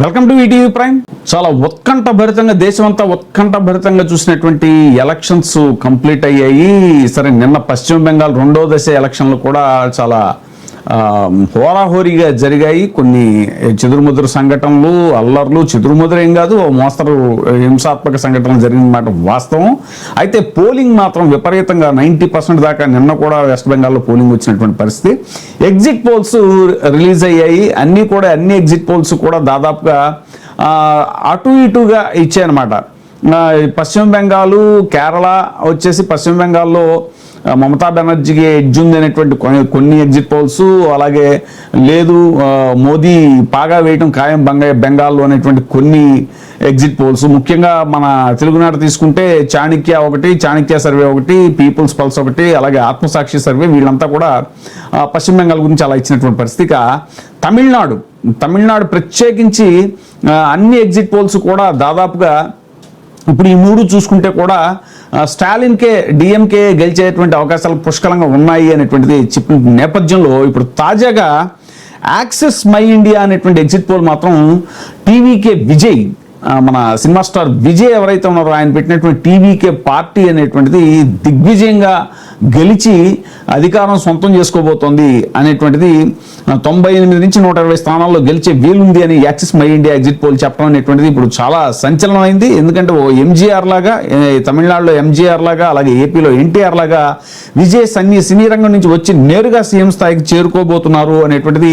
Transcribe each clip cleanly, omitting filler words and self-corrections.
Welcome to ETV prime. చాలా ఉత్కంఠభరితంగా దేశమంతా ఉత్కంఠభరితంగా చూసినటువంటి ఎలక్షన్స్ కంప్లీట్ అయ్యాయి. సరే, నిన్న పశ్చిమ బెంగాల్ రెండో దశ ఎలక్షన్లు కూడా చాలా హోరాహోరీగా జరిగాయి. కొన్ని చెదురుముదురు సంఘటనలు, అల్లర్లు, చెదురుముదురు ఏం కాదు, మోస్తరు హింసాత్మక సంఘటనలు జరిగినమాట వాస్తవం. అయితే పోలింగ్ మాత్రం విపరీతంగా 90% దాకా నిన్న కూడా వెస్ట్ బెంగాల్లో పోలింగ్ వచ్చినటువంటి పరిస్థితి. ఎగ్జిట్ పోల్స్ రిలీజ్ అయ్యాయి. అన్ని ఎగ్జిట్ పోల్స్ కూడా దాదాపుగా అటు ఇటుగా ఇచ్చాయన్నమాట. పశ్చిమ బెంగాలు, కేరళ వచ్చేసి పశ్చిమ బెంగాల్లో మమతా బెనర్జీకి ఎడ్జ్ ఉంది అనేటువంటి కొన్ని ఎగ్జిట్ పోల్స్, అలాగే లేదు మోదీ పాగా వేయటం ఖాయం బెంగాల్లో అనేటువంటి కొన్ని ఎగ్జిట్ పోల్స్. ముఖ్యంగా మన తెలుగునాడు తీసుకుంటే చాణక్య సర్వే ఒకటి, పీపుల్స్ పల్స్ ఒకటి, అలాగే ఆత్మసాక్షి సర్వే, వీళ్ళంతా కూడా పశ్చిమ బెంగాల్ గురించి అలా ఇచ్చినటువంటి పరిస్థితి. ఇక తమిళనాడు ప్రత్యేకించి అన్ని ఎగ్జిట్ పోల్స్ కూడా దాదాపుగా ఇప్పుడు ఈ మూడు చూసుకుంటే కూడా స్టాలిన్కే, డిఎంకే గెలిచేటువంటి అవకాశాలు పుష్కలంగా ఉన్నాయి అనేటువంటిది చెప్పిన నేపథ్యంలో ఇప్పుడు తాజాగా యాక్సెస్ మై ఇండియా అనేటువంటి ఎగ్జిట్ పోల్ మాత్రం టీవీకే విజయ్, మన సినిమా స్టార్ విజయ్ ఎవరైతే ఉన్నారో ఆయన పెట్టినటువంటి టీవీకే పార్టీ అనేటువంటిది దిగ్విజయంగా గెలిచి అధికారం సొంతం చేసుకోబోతోంది అనేటువంటిది 98 నుంచి 120 స్థానాల్లో గెలిచే వీలుంది అని axis my India exit poll చెప్పడం అనేటువంటిది ఇప్పుడు చాలా సంచలనమైంది. ఎందుకంటే ఓ ఎంజీఆర్ లాగా, తమిళనాడులో ఎంజీఆర్ లాగా, అలాగే ఏపీలో ఎన్టీఆర్ లాగా విజయ్ సినీ రంగం నుంచి వచ్చి నేరుగా సీఎం స్థాయికి చేరుకోబోతున్నారు అనేటువంటిది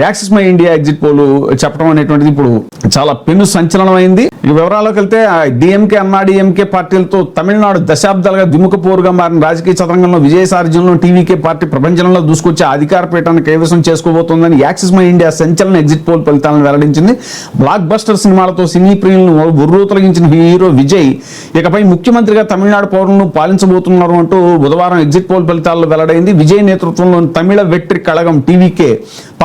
axis my India exit poll చెప్పడం అనేటువంటిది ఇప్పుడు చాలా పెను సంచలనమైంది. ఇక వివరాల్లోకి వెళ్తే డిఎంకే, అన్నాడీఎంకే పార్టీలతో తమిళనాడు దశాబ్దాలుగా విముఖ పోరుగా మారిన రాజకీయ చదరంగంలో విజయ సారథ్యంలో టీవీకే పార్టీ ప్రపంచంలో దూసుకొచ్చి అధికార పీఠాన్ని కైవసం చేసుకోబోతోందని యాక్సిస్ మై ఇండియా సంచలన ఎగ్జిట్ పోల్ ఫలితాలను వెల్లడించింది. బ్లాక్ బస్టర్ సినిమాలతో సినీ ప్రియులను ఉర్రూ తొలగించిన హీరో విజయ్ ఇకపై ముఖ్యమంత్రిగా తమిళనాడు పౌరులను పాలించబోతున్నారు అంటూ బుధవారం ఎగ్జిట్ పోల్ ఫలితాల్లో వెల్లడైంది. విజయ్ నేతృత్వంలోని తమిళ వెట్రి కళగం టీవీకే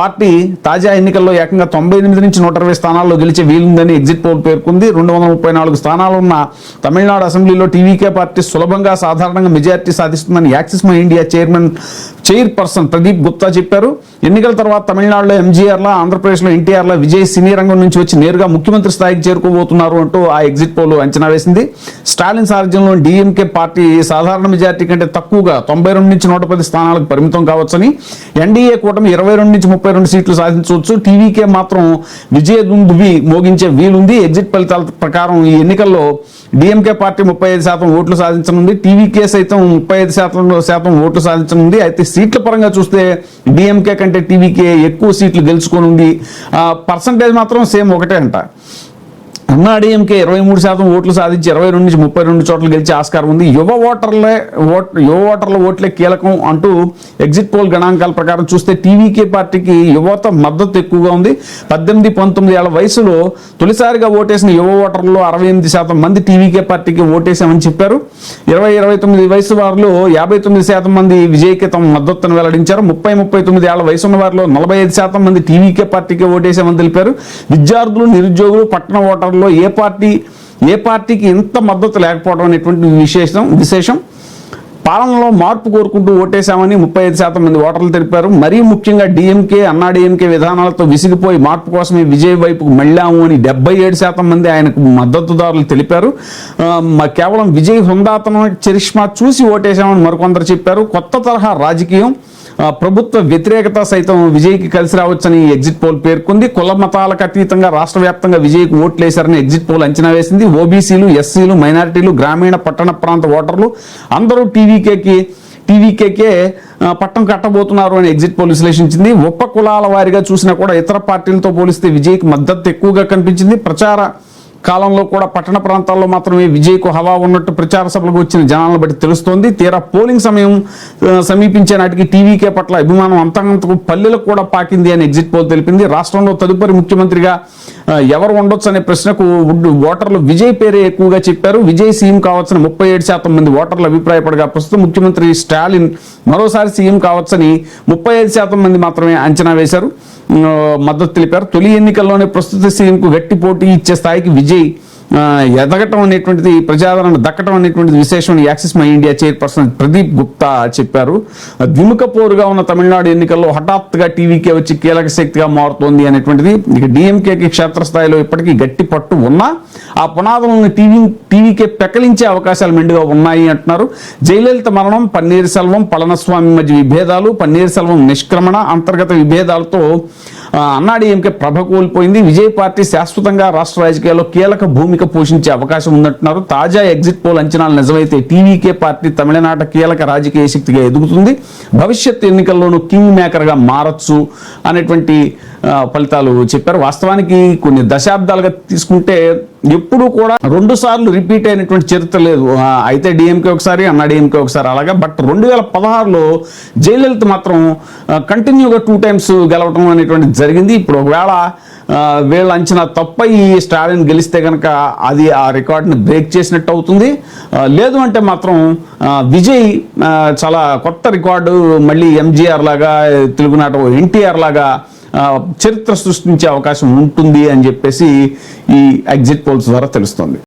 పార్టీ తాజా ఎన్నికల్లో ఏకంగా 98 నుంచి 120 స్థానాల్లో గెలిచే వీలుందని ఎగ్జిట్ పోల్ పేర్కొంది. 234 స్థానాలున్న తమిళనాడు అసెంబ్లీలో టీవీకే పార్టీ సులభంగా సాధారణంగా మెజారిటీ సాధిస్తుందని axis my India chairperson Pradeep Gupta చెప్పారు. ఎన్నికల తర్వాత తమిళనాడులో ఎంజీఆర్లా, ఆంధ్రప్రదేశ్లో ఎన్టీఆర్లా విజయ్ సినీ రంగం నుంచి వచ్చి నేరుగా ముఖ్యమంత్రి స్థాయికి చేరుకోబోతున్నారు అంటూ ఆ ఎగ్జిట్ పోల్ అంచనా వేసింది. స్టాలిన్ సారథ్యంలో డిఎంకే పార్టీ సాధారణ మెజారిటీ కంటే తక్కువగా 92 నుంచి 110 స్థానాలకు పరిమితం కావచ్చని, ఎన్డీఏ కూటమి 22 నుంచి 32 సీట్లు సాధించవచ్చు, టీవీకే మాత్రం విజయదుందుభి మోగించే వీలుంది. ఎగ్జిట్ ఫలితాల ప్రకారం ఈ ఎన్నికల్లో డిఎంకే పార్టీ 35% ఓట్లు సాధించనుంది, టీవీకే సైతం 35% ఓట్లు సాధించనుంది. అయితే సీట్ల పరంగా చూస్తే డిఎంకే కంటే టీవీకే ఎక్కువ సీట్లు గెలుచుకోనుంది. పర్సంటేజ్ మాత్రం సేమ్ ఒకటే అంట. అన్నాడీఎంకే 23% ఓట్లు సాధించి 22 నుంచి 32 చోట్ల గెలిచే ఆస్కారం ఉంది. యువ ఓటర్ల ఓట్లే కీలకం అంటూ ఎగ్జిట్ పోల్ గణాంకాల ప్రకారం చూస్తే టీవీకే పార్టీకి యువత మద్దతు ఎక్కువగా ఉంది. 18-19 ఏళ్ల వయసులో తొలిసారిగా ఓటేసిన యువ ఓటర్లలో 68% మంది టీవీకే పార్టీకి ఓటేశామని చెప్పారు. 20-29 వయసు వారిలో 59% మంది విజయ్కి తమ మద్దతును వెల్లడించారు. 30-39 ఏళ్ల వయసు ఉన్న వారిలో 45% మంది టీవీకే పార్టీకి ఓటేశామని తెలిపారు. విద్యార్థులు, నిరుద్యోగులు, పట్టణ ఓటర్లు ఏ పార్టీకి ఇంత మద్దతు లేకపోవడం అనేటువంటి విశేషం. పాలనలో మార్పు కోరుకుంటూ ఓటేశామని 35% మంది ఓటర్లు తెలిపారు. మరీ ముఖ్యంగా డిఎంకే, అన్నాడీఎంకే విధానాలతో విసిగిపోయి మార్పు కోసమే విజయ్ వైపుకు మళ్ళాము అని 77% మంది ఆయనకు మద్దతుదారులు తెలిపారు. కేవలం విజయ్ హుందాతనం, చరిష్మా చూసి ఓటేశామని మరికొందరు చెప్పారు. కొత్త తరహా రాజకీయం, ప్రభుత్వ వ్యతిరేకత సైతం విజయ్కి కలిసి రావచ్చని ఎగ్జిట్ పోల్ పేర్కొంది. కుల మతాలకు అతీతంగా రాష్ట్ర వ్యాప్తంగా విజయ్కి ఓట్లేశారని ఎగ్జిట్ పోల్ అంచనా వేసింది. ఓబీసీలు, ఎస్సీలు, మైనారిటీలు, గ్రామీణ పట్టణ ప్రాంత ఓటర్లు అందరూ టీవీకేకే పట్టం కట్టబోతున్నారు అని ఎగ్జిట్ పోల్ విశ్లేషించింది. ఉప కులాల వారిగా చూసినా కూడా ఇతర పార్టీలతో పోలిస్తే విజయ్కి మద్దతు ఎక్కువగా కనిపించింది. ప్రచార కాలంలో కూడా పట్టణ ప్రాంతాల్లో మాత్రమే విజయ్కు హవా ఉన్నట్టు ప్రచార సభలకు వచ్చిన జనాలను బట్టి తెలుస్తోంది. తీరా పోలింగ్ సమయం సమీపించే నాటికి టీవీకే పట్ల అభిమానం అంతకంతకు పల్లెలకు కూడా పాకింది అని ఎగ్జిట్ పోల్ తెలిపింది. రాష్ట్రంలో తదుపరి ముఖ్యమంత్రిగా ఎవరు ఉండొచ్చు అనే ప్రశ్నకు ఓటర్లు విజయ్ పేరే ఎక్కువగా చెప్పారు. విజయ్ సీఎం కావచ్చని 37% మంది ఓటర్లు అభిప్రాయపడగా ప్రస్తుతం ముఖ్యమంత్రి స్టాలిన్ మరోసారి సీఎం కావచ్చని 35% మంది మాత్రమే అంచనా వేశారు, మద్దతు తెలిపారు. తొలి ఎన్నికల్లోనే ప్రస్తుత సీఎంకు గట్టి పోటీ ఇచ్చే స్థాయికి విజయ్ ఎదగటం అనేటువంటిది, ప్రజాదరణ దక్కటం అనేటువంటిది విశేషం axis my India chairperson Pradeep Gupta చెప్పారు. ద్విముఖ పోరుగా ఉన్న తమిళనాడు ఎన్నికల్లో హఠాత్తుగా టీవీకే వచ్చి కీలక శక్తిగా మారుతోంది అనేటువంటిది. ఇక డిఎంకేకి క్షేత్రస్థాయిలో ఇప్పటికీ గట్టి పట్టు ఉన్నా ఆ పునాదులను టీవీకే పెకలించే అవకాశాలు మెండుగా ఉన్నాయి అంటున్నారు. జయలలిత మరణం, పన్నీర్ సెల్వం పళనిస్వామి మధ్య విభేదాలు, పన్నీర్ సెల్వం నిష్క్రమణ, అంతర్గత విభేదాలతో అన్నాడీఎంకే ప్రభ కోల్పోయింది. విజయ్ పార్టీ శాశ్వతంగా రాష్ట్ర రాజకీయాల్లో కీలక భూమిక పోషించే అవకాశం ఉందంటున్నారు. తాజా ఎగ్జిట్ పోల్ అంచనాలు నిజమైతే టీవీకే పార్టీ తమిళనాట కీలక రాజకీయ శక్తిగా ఎదుగుతుంది, భవిష్యత్ ఎన్నికల్లోనూ కింగ్ మేకర్గా మారచ్చు అనేటువంటి ఫలితాలు చెప్పారు. వాస్తవానికి కొన్ని దశాబ్దాలుగా తీసుకుంటే ఎప్పుడు కూడా 2 సార్లు రిపీట్ అయినటువంటి చరిత్ర లేదు. అయితే డిఎంకే ఒకసారి, అన్నాడీఎంకే ఒకసారి అలాగా. బట్ 2016లో జయలలిత మాత్రం కంటిన్యూగా 2 times గెలవడం అనేటువంటిది జరిగింది. ఇప్పుడు ఒకవేళ వీళ్ళ అంచనా తప్పై స్టాలిన్ గెలిస్తే కనుక అది ఆ రికార్డుని బ్రేక్ చేసినట్టు అవుతుంది. లేదు అంటే మాత్రం విజయ్ చాలా కొత్త రికార్డు, మళ్ళీ ఎంజీఆర్ లాగా, తెలుగునాట ఎన్టీఆర్ లాగా చరిత్ర సృష్టించే అవకాశం ఉంటుంది అని చెప్పేసి ఈ ఎగ్జిట్ పోల్స్ ద్వారా తెలుస్తుంది.